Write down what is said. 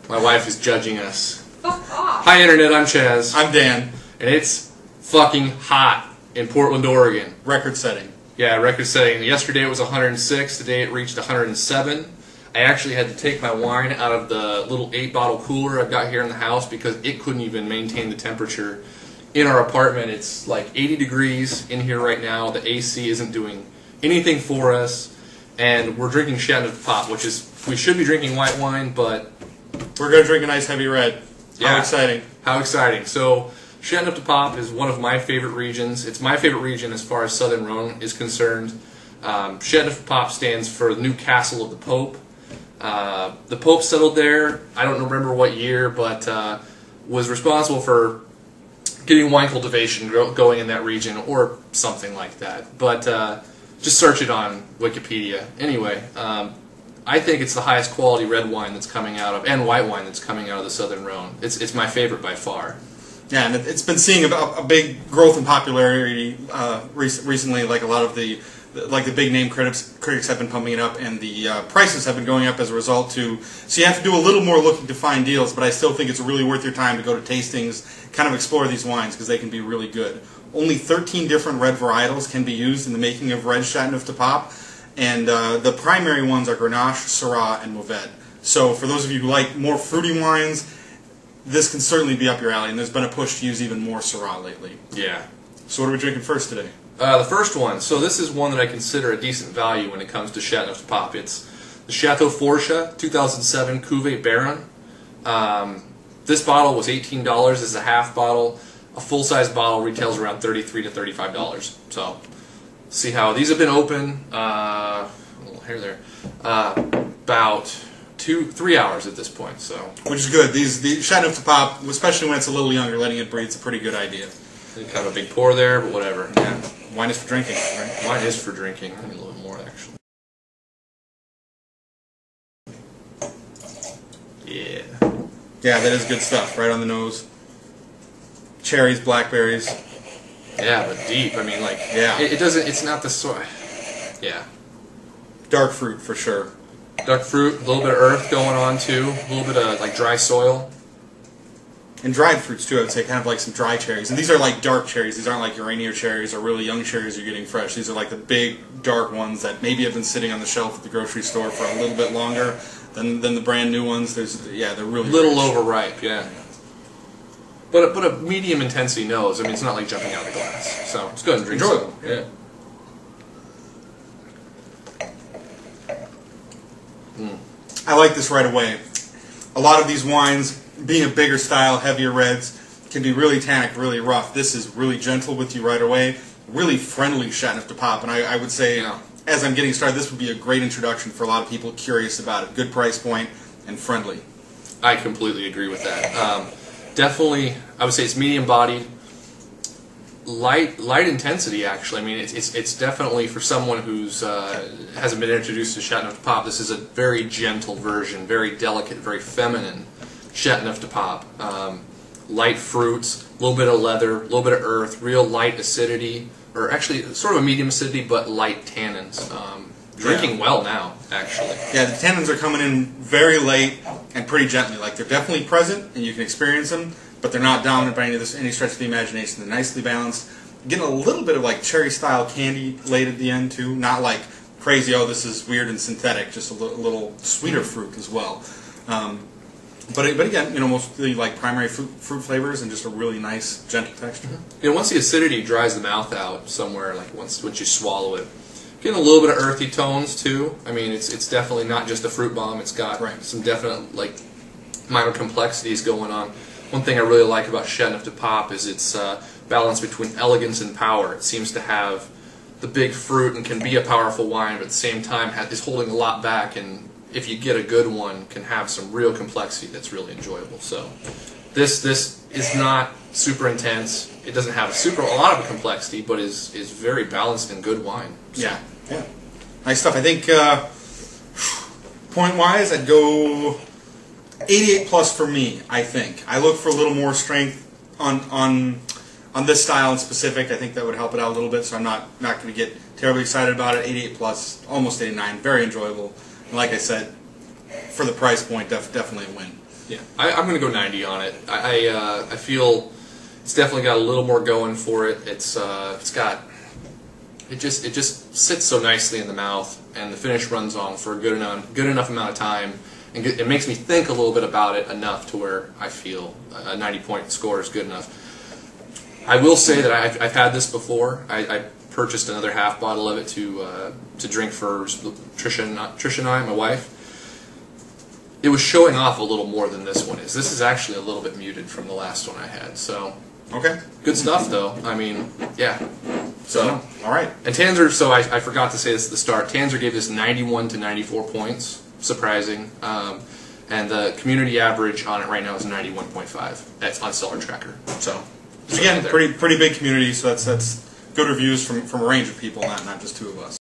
My wife is judging us. Hi, Internet. I'm Chaz. I'm Dan. And it's fucking hot in Portland, Oregon. Record setting. Yeah, record setting. Yesterday it was 106. Today it reached 107. I actually had to take my wine out of the little 8-bottle cooler I've got here in the house because it couldn't even maintain the temperature. In our apartment, it's like 80 degrees in here right now. The AC isn't doing anything for us. And we're drinking Chateauneuf du Pape, which is, we should be drinking white wine, but we're going to drink a nice heavy red. Yeah. How exciting. How exciting. So, Chateauneuf du Pape is one of my favorite regions. It's my favorite region as far as Southern Rhone is concerned. Chateauneuf du Pape stands for the new castle of the Pope. The Pope settled there, I don't remember what year, but was responsible for getting wine cultivation going in that region, or something like that. But just search it on Wikipedia. Anyway, I think it's the highest quality red wine that's coming out of, and white wine that's coming out of the Southern Rhone. It's my favorite by far. Yeah, and it's been seeing a big growth in popularity recently. Like a lot of the big name critics have been pumping it up, and the prices have been going up as a result too. So you have to do a little more looking to find deals, but I still think it's really worth your time to go to tastings, kind of explore these wines because they can be really good. Only 13 different red varietals can be used in the making of red Chateauneuf du Pape, and the primary ones are Grenache, Syrah, and Mourvèdre. So for those of you who like more fruity wines, this can certainly be up your alley, and there's been a push to use even more Syrah lately. Yeah. So what are we drinking first today? The first one, so this is one that I consider a decent value when it comes to Chateauneuf du Pape. It's the Chateau Fortia 2007 Cuvee du Baron. This bottle was $18. This is a half bottle. A full-size bottle retails around $33 to $35. So, see how these have been open. A little hair there. About 3 hours at this point. So, which is good. The Chateauneuf du Pape, especially when it's a little younger, letting it breathe, it's a pretty good idea. Kind of a big pour there, but whatever. Yeah. Wine is for drinking, right? Wine is for drinking. I need a little bit more, actually. Yeah. Yeah, that is good stuff. Right on the nose. Cherries, blackberries. Yeah, but deep. I mean, like, yeah. It doesn't. It's not the sort. Yeah. Dark fruit for sure. Dark fruit, a little bit of earth going on too. A little bit of like dry soil. And dried fruits too, I would say, kind of like some dry cherries. And these are like dark cherries. These aren't like Urania cherries or really young cherries you're getting fresh. These are like the big, dark ones that maybe have been sitting on the shelf at the grocery store for a little bit longer than the brand new ones. Yeah, they're really little rich. Overripe, yeah. But a medium intensity nose. I mean, it's not like jumping out of the glass. So let's go ahead and drink some. Yeah. I like this right away. A lot of these wines, being a bigger style, heavier reds, can be really tannic, really rough. This is really gentle with you right away. Really friendly Chateauneuf du Pape, and I would say, yeah, as I'm getting started, this would be a great introduction for a lot of people curious about it. Good price point and friendly. I completely agree with that. Definitely, I would say it's medium bodied, light intensity. Actually, I mean it's definitely for someone who's hasn't been introduced to Chateauneuf du Pape. This is a very gentle version, very delicate, very feminine Chateauneuf du Pape. Light fruits, a little bit of leather, a little bit of earth, real light acidity, or actually sort of a medium acidity but light tannins. Drinking well now, actually. Yeah, the tannins are coming in very late and pretty gently. Like they're definitely present and you can experience them, but they're not dominant by any stretch of the imagination. They're nicely balanced. Getting a little bit of like cherry-style candy late at the end too. Not like crazy, oh, this is weird and synthetic. Just a little sweeter fruit as well. But again, you know, mostly like primary fruit flavors and just a really nice, gentle texture. You know, once the acidity dries the mouth out somewhere, like once you swallow it, getting a little bit of earthy tones too. I mean, it's definitely not just a fruit bomb. It's got some definite like minor complexities going on. One thing I really like about Chateauneuf du Pape is its balance between elegance and power. It seems to have the big fruit and can be a powerful wine, but at the same time is holding a lot back, and if you get a good one, can have some real complexity that's really enjoyable. So this is not super intense. It doesn't have a lot of complexity, but is very balanced and good wine. So. Yeah. Nice stuff. I think point-wise, I'd go 88 plus for me, I think. I look for a little more strength on this style in specific. I think that would help it out a little bit, so I'm not going to get terribly excited about it. 88 plus, almost 89, very enjoyable. And like I said, for the price point, definitely a win. Yeah, I'm going to go 90 on it. I feel it's definitely got a little more going for it. It just sits so nicely in the mouth, and the finish runs on for a good enough amount of time, and it makes me think a little bit about it enough to where I feel a 90-point score is good enough. I will say that I've had this before. I purchased another half bottle of it to drink for Tricia and I, my wife. It was showing off a little more than this one is. This is actually a little bit muted from the last one I had. So okay, good stuff though. I mean, yeah. So all right. And Tanzer. So I forgot to say this at the start. Tanzer gave this 91 to 94 points. Surprising. And the community average on it right now is 91.5. That's on Cellar Tracker. So again, pretty big community. So that's good reviews from a range of people, not just two of us.